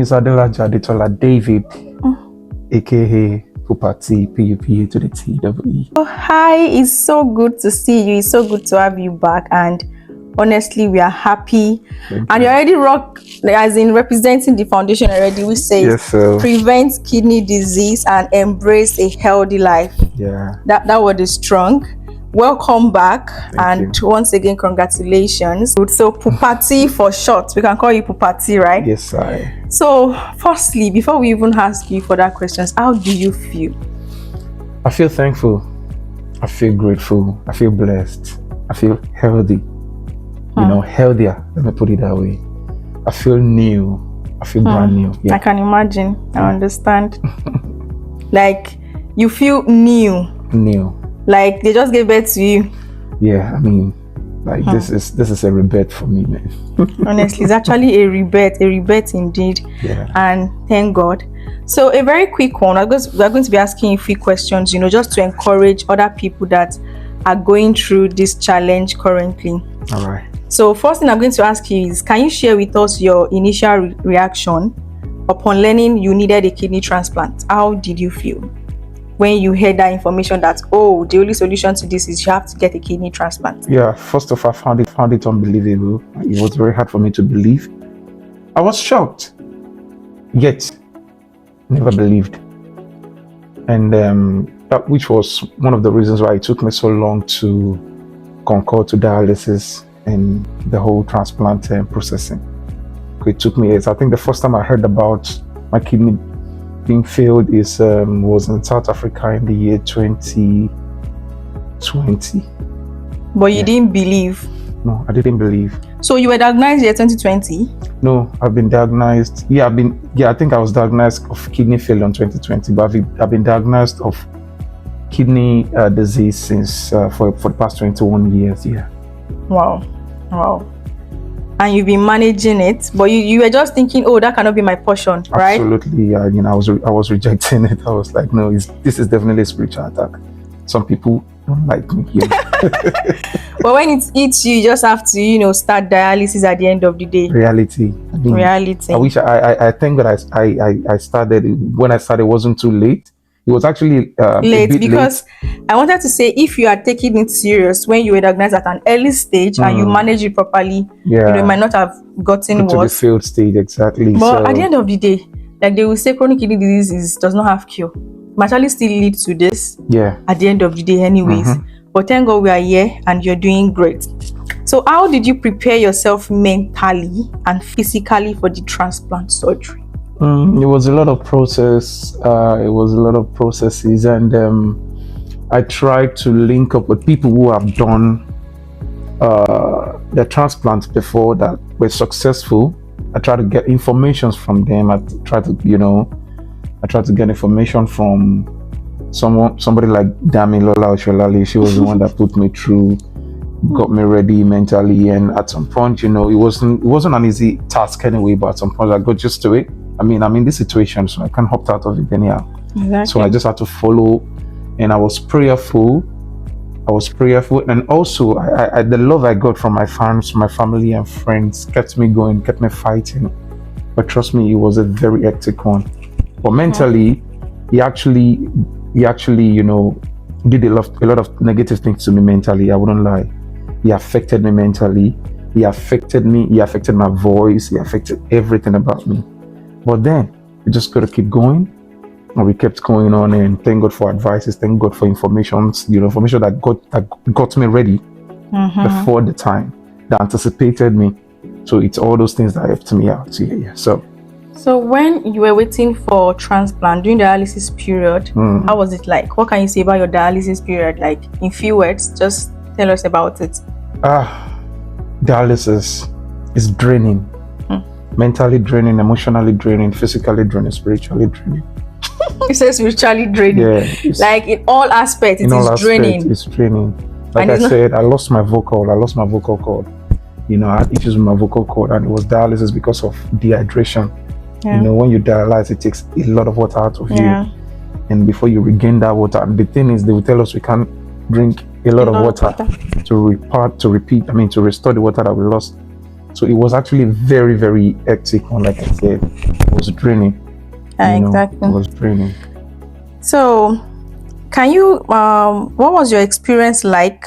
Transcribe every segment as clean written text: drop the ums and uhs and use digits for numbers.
is Adetola David, aka Pupati, PUPA to the TWE. Oh, hi, it's so good to see you. It's so good to have you back, and honestly, we are happy. And you already rock, as in representing the foundation already, we say prevent kidney disease and embrace a healthy life. Yeah. That word is strong. Welcome back. Thank you. Once again, congratulations. So Pupati for short, we can call you Pupati, right? Yes, So firstly, before we even ask you further questions, how do you feel? I feel thankful. I feel grateful. I feel blessed. I feel healthy. You know, healthier. Let me put it that way. I feel new. I feel brand new. Yeah. I can imagine. I understand. Like you feel new. New. Like they just gave birth to you. Yeah, I mean, like this is a rebirth for me, man. Honestly, it's actually a rebirth indeed. Yeah. And thank God. So a very quick one. We're going to be asking you a few questions, you know, just to encourage other people that are going through this challenge currently. All right. So first thing I'm going to ask you is, can you share with us your initial reaction upon learning you needed a kidney transplant? How did you feel when you heard that information that, oh, the only solution to this is you have to get a kidney transplant? Yeah, first of all, I found it unbelievable. It was very hard for me to believe. I was shocked, yet never believed. And that which was one of the reasons why it took me so long to concur to dialysis and the whole transplant processing. It took me years. I think the first time I heard about my kidney being failed was in South Africa in the year 2020. But you didn't believe? No, I didn't believe. So you were diagnosed in 2020? No, I've been diagnosed. I think I was diagnosed of kidney failure in 2020, but I've been diagnosed of kidney disease since for the past 21 years. Yeah. Wow. And you've been managing it, but you were just thinking, oh, that cannot be my portion, right? Absolutely. Yeah. You know, I was rejecting it. I was like, no, this is definitely a spiritual attack. Some people don't like me. You know? But when it eats you, you just have to, you know, start dialysis at the end of the day. Reality. Reality. I wish I think that I started when I started. It wasn't too late. It was actually late because I wanted to say, if you are taking it serious when you were diagnosed at an early stage and you manage it properly, you know, you might not have gotten to the failed stage. Exactly. But at the end of the day, like they will say, chronic kidney disease does not have cure. It might actually still lead to this. Yeah. At the end of the day, anyways. But thank God we are here and you're doing great. So how did you prepare yourself mentally and physically for the transplant surgery? It was a lot of process. It was a lot of processes, and I tried to link up with people who have done the transplants before that were successful. I tried to get information from them. I tried to get information from somebody like Damilola Osholale. She was the one that put me through, got me ready mentally, and at some point, you know, it wasn't an easy task anyway. But at some point, I got used to it. I mean, I'm in this situation, so I can't opt out of it anyhow. Exactly. So I just had to follow, and I was prayerful. And also, the love I got from my fans, my family and friends kept me going, kept me fighting. But trust me, it was a very hectic one. But mentally, he actually, you know, did a lot of negative things to me mentally. I wouldn't lie. He affected me mentally. He affected me. He affected my voice. He affected everything about me. But then we just got to keep going, and we kept going on. And thank God for advices. Thank God for information. You know, information that got me ready before the time, that anticipated me. So it's all those things that helped me out. Yeah. So when you were waiting for transplant during the dialysis period, how was it like? What can you say about your dialysis period? Like in few words, just tell us about it. Dialysis is draining. Mentally draining, emotionally draining, physically draining, spiritually draining. You say spiritually draining. Yeah. Like in all aspects, it is draining. It's draining. Like I said, I lost my vocal cord. You know, I had issues with my vocal cord, and it was dialysis because of dehydration. Yeah. You know, when you dialyze, it takes a lot of water out of you. And before you regain that water, and the thing is, they will tell us we can't drink a lot of water to restore the water that we lost. So it was actually very, very hectic one. Like I said, it was draining. Exactly. It was draining. So, can you, what was your experience like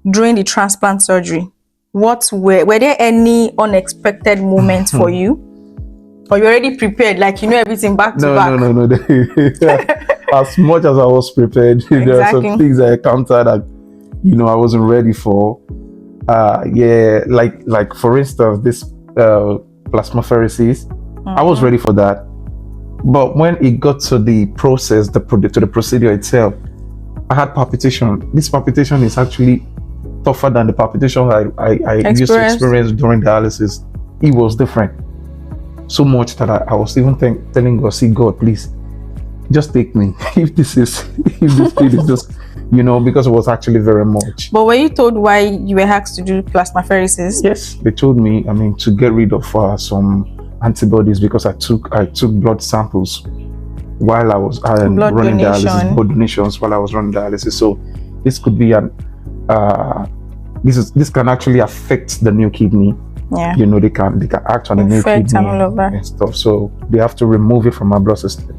during the transplant surgery? Were there any unexpected moments for you? Or you already prepared, like you know everything back to back? No. As much as I was prepared, there are some things I encountered that I wasn't ready for. Like for instance, this plasmapheresis, I was ready for that. But when it got to the process, to the procedure itself, I had palpitation. This palpitation is actually tougher than the palpitation I used to experience during dialysis. It was different. So much that I was even telling God, see, God, please, just take me. if this thing is just, because it was actually very much. But were you told why you were asked to do plasmapheresis? Yes, they told me, to get rid of some antibodies, because I took blood samples while I was running dialysis, blood donations while I was running dialysis. So this could be this can actually affect the new kidney. Yeah. They can act on the new kidney and stuff. So they have to remove it from my blood system,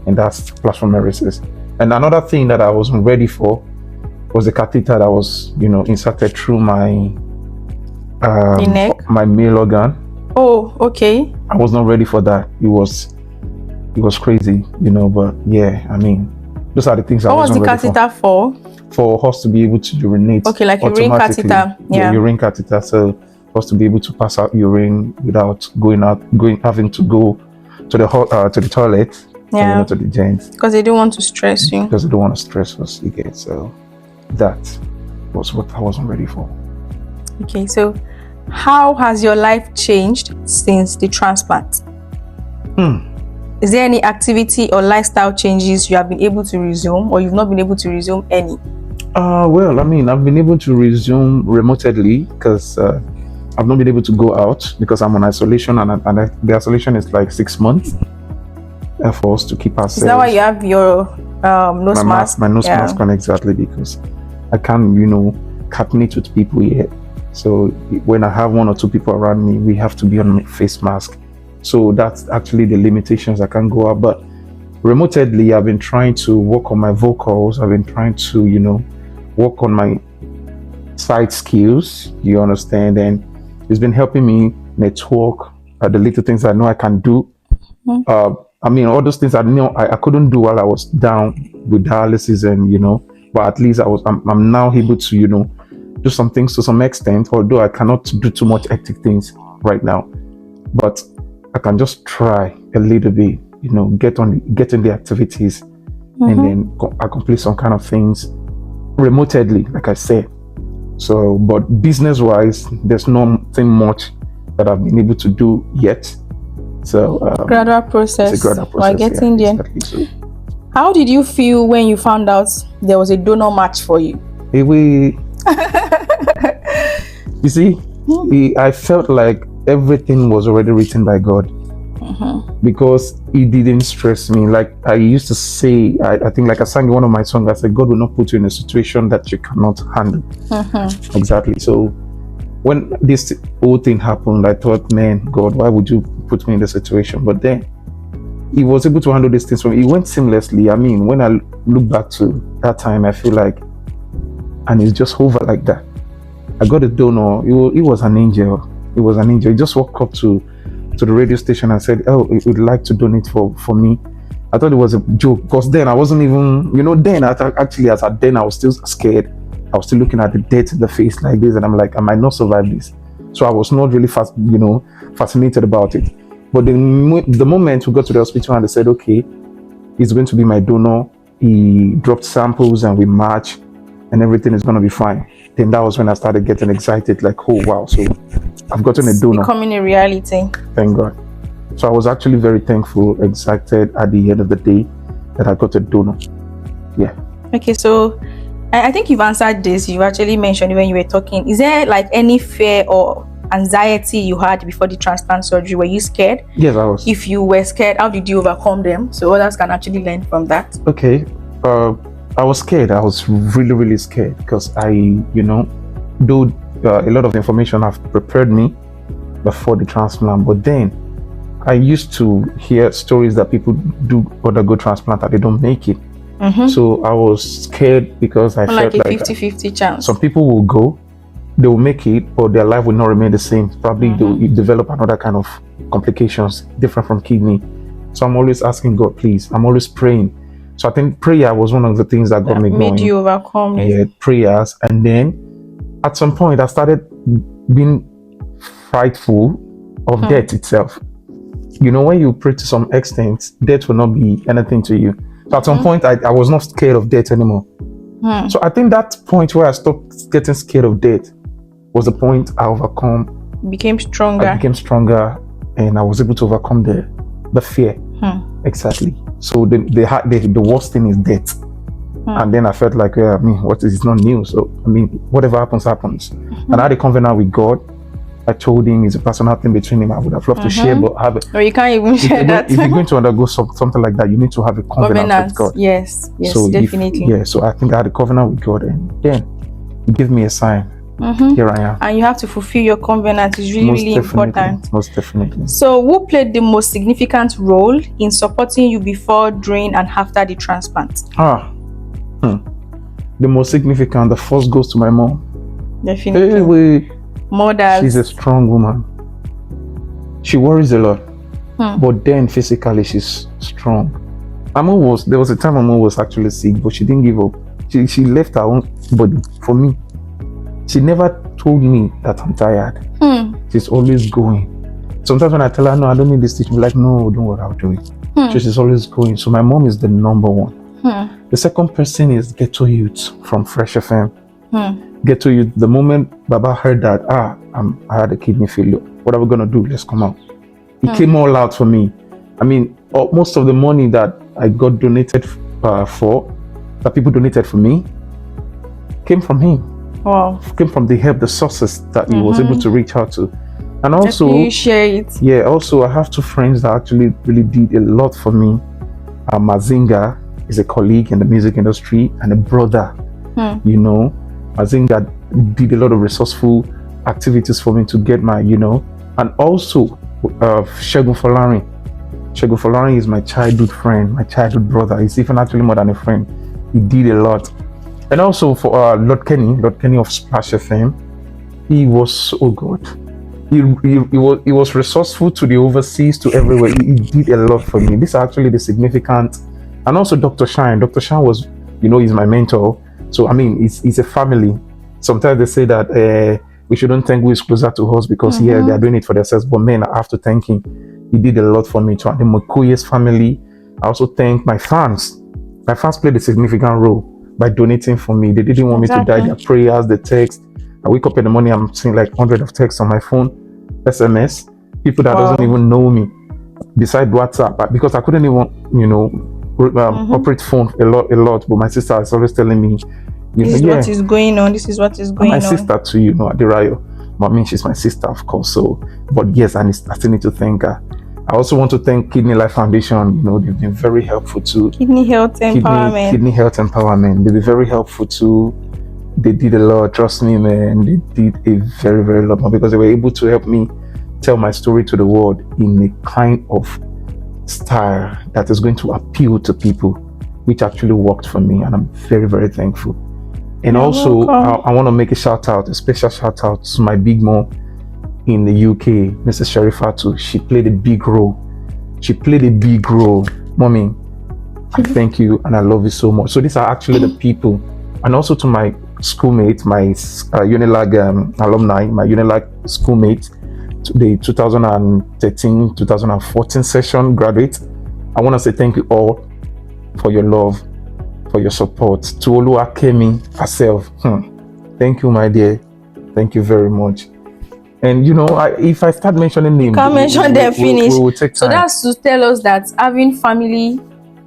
and that's plasmapheresis. And another thing that I wasn't ready for was the catheter that was, inserted through my neck, my male organ. Oh, okay. I was not ready for that. It was crazy, but yeah, those are the things I wasn't ready for. What was the catheter for? For us to be able to urinate. Okay, like urine catheter. Yeah, urine catheter. So for us to be able to pass out urine without having to go to the toilet. Yeah. To the gents. Because they don't want to stress you. Because they don't want to stress us again. So that was what I wasn't ready for. Okay, so how has your life changed since the transplant? Is there any activity or lifestyle changes you have been able to resume, or you've not been able to resume any? Well, I've been able to resume remotely because I've not been able to go out because I'm on isolation, and the isolation is like 6 months for us to keep ourselves. Is that why you have your nose mask? My nose mask on, exactly, because I can't, coordinate with people yet. So when I have 1 or 2 people around me, we have to be on face mask. So that's actually the limitations. I can't go out. But remotely, I've been trying to work on my vocals. I've been trying to, work on my side skills. You understand? And it's been helping me network the little things I know I can do. All those things I know I couldn't do while I was down with dialysis, and but at least I'm now able to do some things to some extent, although I cannot do too much hectic things right now, but I can just try a little bit, get in the activities, and then accomplish some kind of things remotely, like I said. So, but business wise, there's nothing much that I've been able to do yet. So gradual process. It's a gradual process. We're getting there. Exactly. So, how did you feel when you found out there was a donor match for you? You see, I felt like everything was already written by God, because He didn't stress me. Like I used to say, I think like I sang in one of my songs, I said, God will not put you in a situation that you cannot handle. Exactly. So when this whole thing happened, I thought, man, God, why would you put me in this situation? But then He was able to handle these things for me. It went seamlessly. When I look back to that time, I feel like, and it's just over like that. I got a donor. He was an angel. He was an angel. He just walked up to the radio station and said, "Oh, he would like to donate for me." I thought it was a joke, because then I wasn't even, then actually as at then I was still scared. I was still looking at the death in the face like this, and I'm like, I might not survive this. So I was not really fascinated about it. But the moment we got to the hospital and they said, okay, he's going to be my donor, he dropped samples and we matched, and everything is going to be fine. Then that was when I started getting excited, like, oh wow, so I've gotten a donor. It's becoming a reality. Thank God. So I was actually very thankful, excited at the end of the day that I got a donor. Yeah. Okay, so I think you've answered this. You actually mentioned when you were talking. Is there like any fear or anxiety you had before the transplant surgery? Were you scared? Yes, I was. If you were scared, how did you overcome them? So others can actually learn from that. Okay. I was scared. I was really, really scared because though a lot of information have prepared me, before the transplant. But then I used to hear stories that people do undergo transplant and they don't make it. So I was scared because I felt like 50-50 chance. Some people will go, they will make it, but their life will not remain the same. Probably they will develop another kind of complications different from kidney. So I'm always asking God, please. I'm always praying. So I think prayer was one of the things that got me going. Made you overcome it. Yeah, prayers. And then at some point I started being frightful of death itself. You know, when you pray to some extent, death will not be anything to you. So at some point I was not scared of death anymore. So I think that point where I stopped getting scared of death was the point I overcome. Became stronger. I became stronger, and I was able to overcome the fear. Exactly. So the worst thing is death. And then I felt like, it's not new. So whatever happens, happens. And I had a covenant with God. I told him it's a personal thing between him. I would have loved to share, but have it. Or you can't even share that. If you're going to undergo something like that, you need to have a covenant with God. Yes, so definitely. So I think I had a covenant with God, and then he gave me a sign. Here I am. And you have to fulfill your covenant. It's really important. Most definitely. So who played the most significant role in supporting you before, during, and after the transplant? The most significant, the first goes to my mom. Definitely. Mother. She's a strong woman. She worries a lot. But then physically she's strong. There was a time my mom was actually sick, but she didn't give up. She left her own body for me. She never told me that I'm tired. She's always going. Sometimes when I tell her, no, I don't need this, she'll be like, no, don't worry, I'll do it. So she's always going. So my mom is the number one. The second person is Ghetto Youth from Fresh FM. Ghetto Youth, the moment Baba heard that, I had a kidney failure. What are we going to do? Let's come out. He came all out for me. Most of the money that I got donated that people donated for me, came from him. Wow. Came from the help, the sources that he was able to reach out to. And also, you share it. Yeah, also I have two friends that actually really did a lot for me. Mazinga is a colleague in the music industry and a brother. Mazinga did a lot of resourceful activities for me to get my, and also Shegun Folarin. Shegun Folarin is my childhood friend, my childhood brother. He's even actually more than a friend. He did a lot. And also for Lord Kenny of Splash FM, he was, oh God, he was resourceful to the overseas, to everywhere. He did a lot for me. These are actually the significant. And also Dr. Shine. Dr. Shine was, he's my mentor. So, it's a family. Sometimes they say that we shouldn't thank who is closer to us because, they are doing it for themselves. But man, I have to thank him. He did a lot for me. To the Mokoye's family. I also thank my fans. My fans played a significant role by donating for me. They didn't want me to die. Their prayers, the text. I wake up in the morning, I'm seeing like 100 of texts on my phone, SMS. People that doesn't even know me. Beside WhatsApp, because I couldn't even, operate phone a lot. But my sister is always telling me, this is what is going on. This is what is going on. My sister too, Aderayo. She's my sister, of course. So, but yes, I still need to thank her. I also want to thank Kidney Life Foundation. They've been very helpful too. Kidney Health Empowerment. Kidney Health Empowerment. They've been very helpful too. They did a lot. Trust me, man. They did a very, very lot more because they were able to help me tell my story to the world in a kind of style that is going to appeal to people, which actually worked for me, and I'm very, very thankful. And also, I want to make a special shout out to my big mom in the UK, Mrs. Sharifatu. She played a big role. Mommy, I thank you and I love you so much. So these are actually the people. And also to my schoolmate, my Unilag alumni, my Unilag schoolmate, the 2013-2014 session graduate. I want to say thank you all for your love, for your support. To Oluwakemi herself, thank you, my dear. Thank you very much. And if I start mentioning names, can't mention them, finish. We will take time. So that's to tell us that having family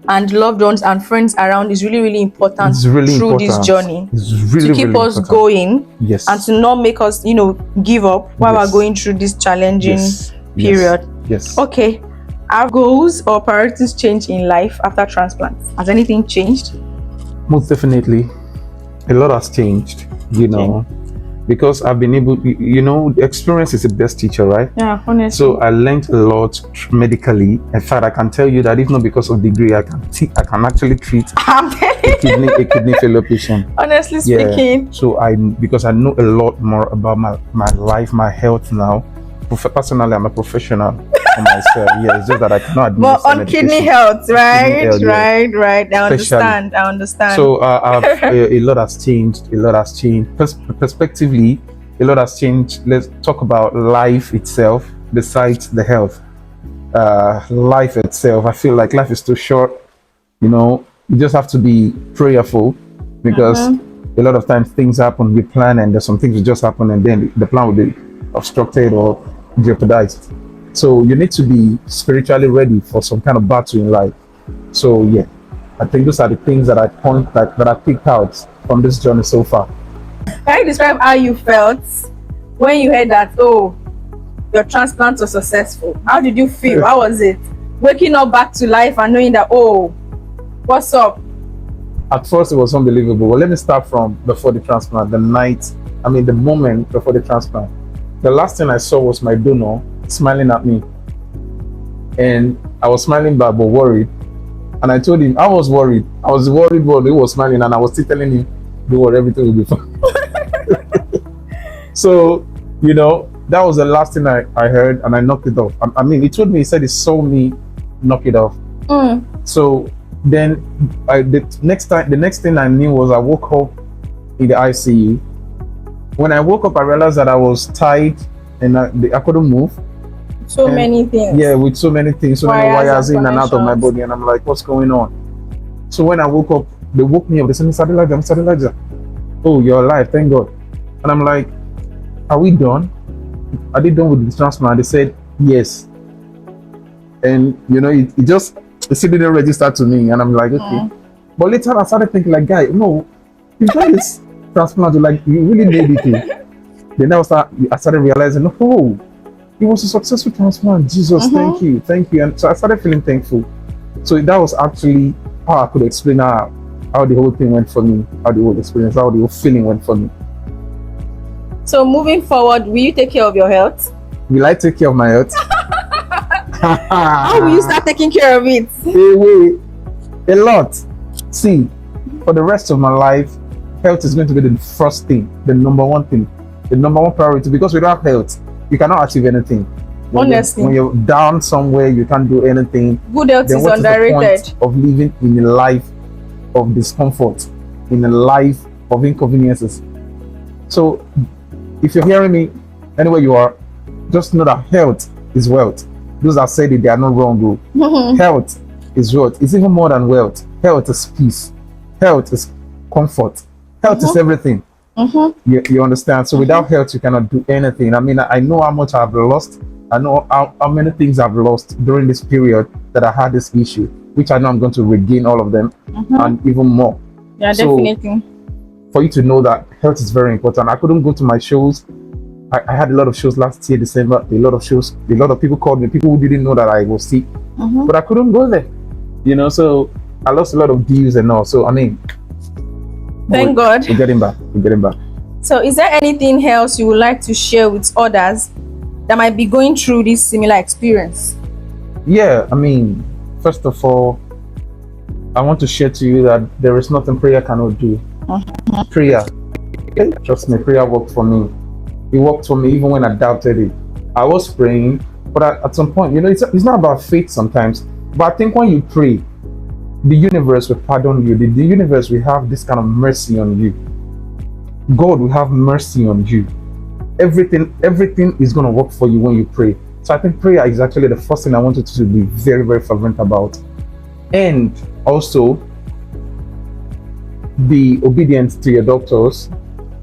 and loved ones and friends around is really, really important through this journey. It's really, to keep us going, yes, and to not make us, give up while we're going through this challenging period. Yes. Okay. Our goals or priorities change in life after transplant. Has anything changed? Most definitely. A lot has changed, because I've been able, experience is the best teacher, right? Yeah, honestly. So I learned a lot medically. In fact, I can tell you that if not because of degree, I can actually treat a kidney failure patient. Honestly speaking. Yeah. So because I know a lot more about my life, my health now. Personally, I'm a professional for myself. Yeah, it's just that I cannot administer on medication. Kidney health, right? Kidney health, right. I understand. So a lot has changed. A lot has changed. Perspectively, a lot has changed. Let's talk about life itself besides the health. Life itself, I feel like life is too short. You just have to be prayerful, because a lot of times things happen, we plan, and there's some things that just happen, and then the plan will be obstructed or jeopardized. So you need to be spiritually ready for some kind of battle in life. So yeah, I think those are the things that I picked out from this journey so far. Can you describe how you felt when you heard that, oh, your transplant was successful? How did you feel? How was it? Waking up back to life and knowing that, oh, what's up? At first it was unbelievable. Well, let me start from before the transplant. The moment before the transplant. The last thing I saw was my donor smiling at me. And I was smiling back but worried. And I told him I was worried. I was worried when he was smiling, and I was still telling him, don't worry, everything will be fine. So, that was the last thing I heard, and I knocked it off. He told me, he said he saw me knock it off. So then the next thing I knew was I woke up in the ICU. When I woke up, I realized that I was tied and I couldn't move. Many things. Yeah, with so many things, many wires in and out of my body, and I'm like, what's going on? So when I woke up, they woke me up. They said, Mr. Adelaja, oh, you're alive, thank God. And I'm like, are we done? Are they done with the transplant? They said, yes. And it still didn't register to me, and I'm like, okay. But later I started thinking, like, guy, no, you've done this transplant, like, you really made it. Then I started realizing, oh, it was a successful transplant. Jesus, thank you. And so I started feeling thankful. So that was actually how I could explain how the whole thing went for me, how the whole experience, how the whole feeling went for me. So moving forward, will you take care of your health? Will I take care of my health? How will you start taking care of it? A lot. See, for the rest of my life, health is going to be the first thing, the number one thing, the number one priority, because without health, you cannot achieve anything. Honestly. When you're down somewhere, you can't do anything. Good health is underrated. What is the point of living in a life of discomfort, in a life of inconveniences? So, if you're hearing me, anywhere you are, just know that health is wealth. Those that said it, they are not wrong. Health is wealth. It's even more than wealth. Health is peace. Health is comfort. Health is everything. You understand? So without health, you cannot do anything. I know how much I've lost. I know how many things I've lost during this period that I had this issue, which I know I'm going to regain all of them and even more. Yeah, so, definitely. For you to know that health is very important. I couldn't go to my shows. I had a lot of shows last year, December. A lot of people called me. People who didn't know that I was sick, but I couldn't go there. So I lost a lot of deals and all. So thank God. We're getting back. So is there anything else you would like to share with others that might be going through this similar experience? Yeah, first of all, I want to share to you that there is nothing prayer cannot do. Prayer, trust me, prayer worked for me. It worked for me even when I doubted it. I was praying, but at some point, it's not about faith sometimes. But I think when you pray, the universe will pardon you. The universe will have this kind of mercy on you. God will have mercy on you. Everything is going to work for you when you pray. So I think prayer is actually the first thing I wanted to be very, very fervent about. And also, be obedient to your doctors.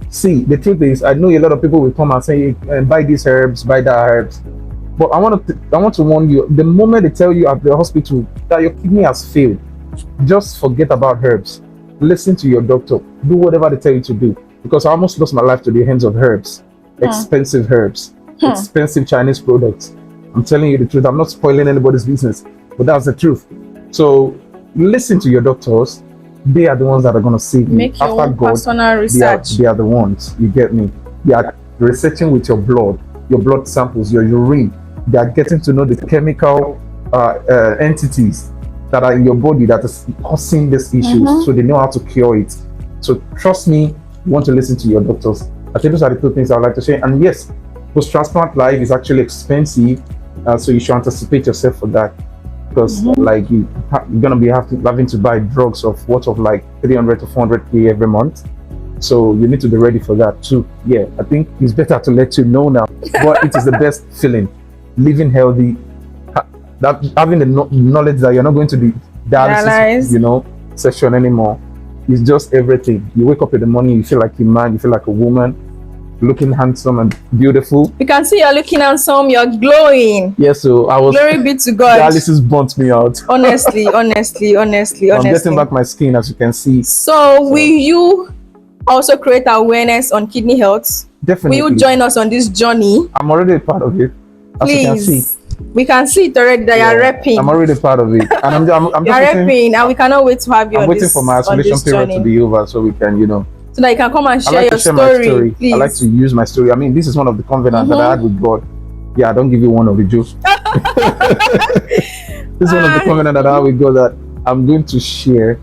See, the truth is, I know a lot of people will come and say, buy these herbs, buy that herbs. But I want to warn you, the moment they tell you at the hospital that your kidney has failed, just forget about herbs. Listen to your doctor. Do whatever they tell you to do. Because I almost lost my life to the hands of herbs. Expensive herbs. Expensive Chinese products. I'm telling you the truth. I'm not spoiling anybody's business, but that's the truth. So listen to your doctors. They are the ones that are going to save you. Make your own personal research. They are the ones. You get me? They are researching with your blood samples, your urine. They are getting to know the chemical entities that are in your body that is causing these issues, so they know how to cure it. So trust me, you want to listen to your doctors. I think those are the two things I would like to say. And yes, post-transplant life is actually expensive, so you should anticipate yourself for that, because like you're gonna be having to buy drugs of worth of like 300 to 400k every month. So you need to be ready for that too. Yeah, I think it's better to let you know now. But it is the best feeling, living healthy, that having the knowledge that you're not going to be dialysis, session anymore. It's just everything. You wake up in the morning, you feel like a man, you feel like a woman, looking handsome and beautiful. You can see you're looking handsome, you're glowing. Yeah, so I was. Glory be to God. Dialysis burnt me out. Honestly. I'm getting back my skin, as you can see. So will you also create awareness on kidney health? Definitely. Will you join us on this journey? I'm already a part of it. As Please. You can see. We can see it already that you're repping. I'm already part of it. And I'm you're repping, and we cannot wait to have you I'm waiting for my isolation period to be over so we can, so that you can come and share your story. My story. Please. I like to use my story. I mean, this is one of the covenants that I had with God. Yeah, I don't give you one of the jokes. This is one of the covenants that I had with God, that I'm going to share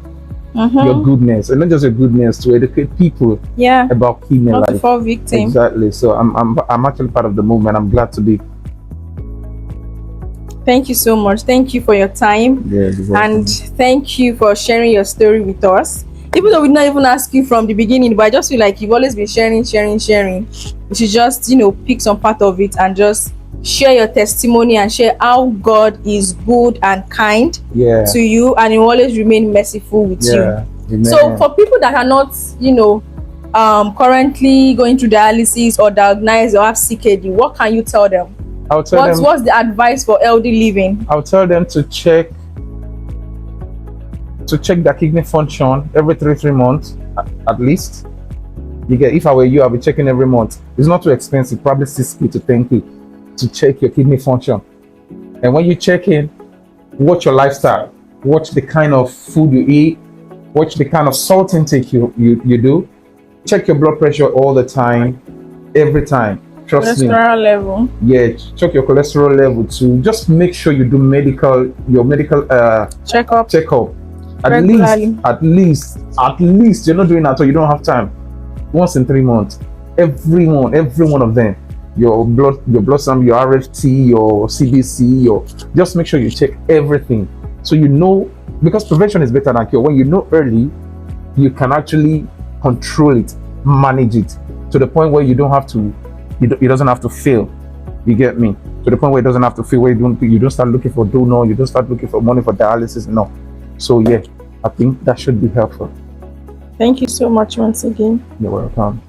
your goodness, and not just your goodness, to educate people about kidney life. Not to fall victim. Exactly. So I'm actually part of the movement. I'm glad to be. Thank you so much. Thank you for your time. Yeah, exactly. And thank you for sharing your story with us. Even though we did not even ask you from the beginning, but I just feel like you've always been sharing. You should just, pick some part of it and just share your testimony and share how God is good and kind to you, and He will always remain merciful with you. Amen. So for people that are not, currently going through dialysis or diagnosed or have CKD, what can you tell them? What's the advice for healthy living? I'll tell them to check their kidney function every 3 months at least. If I were you, I'll be checking every month. It's not too expensive, probably 6k to 10k to check your kidney function. And when you check in, watch your lifestyle, watch the kind of food you eat, watch the kind of salt intake you do, check your blood pressure all the time, every time. Trust me. Cholesterol level. Yeah, check your cholesterol level too. Just make sure you do your medical checkup. At least you're not doing that, so you don't have time. Once in 3 months, every one of them. Your blood sample, your RFT, your CBC, just make sure you check everything, so because prevention is better than cure. When you know early, you can actually control it, manage it to the point where you don't have to. It doesn't have to fail. You get me? To the point where it doesn't have to fail, where you don't start looking for donor, you don't start looking for money for dialysis. No. So yeah, I think that should be helpful. Thank you so much once again. You're welcome.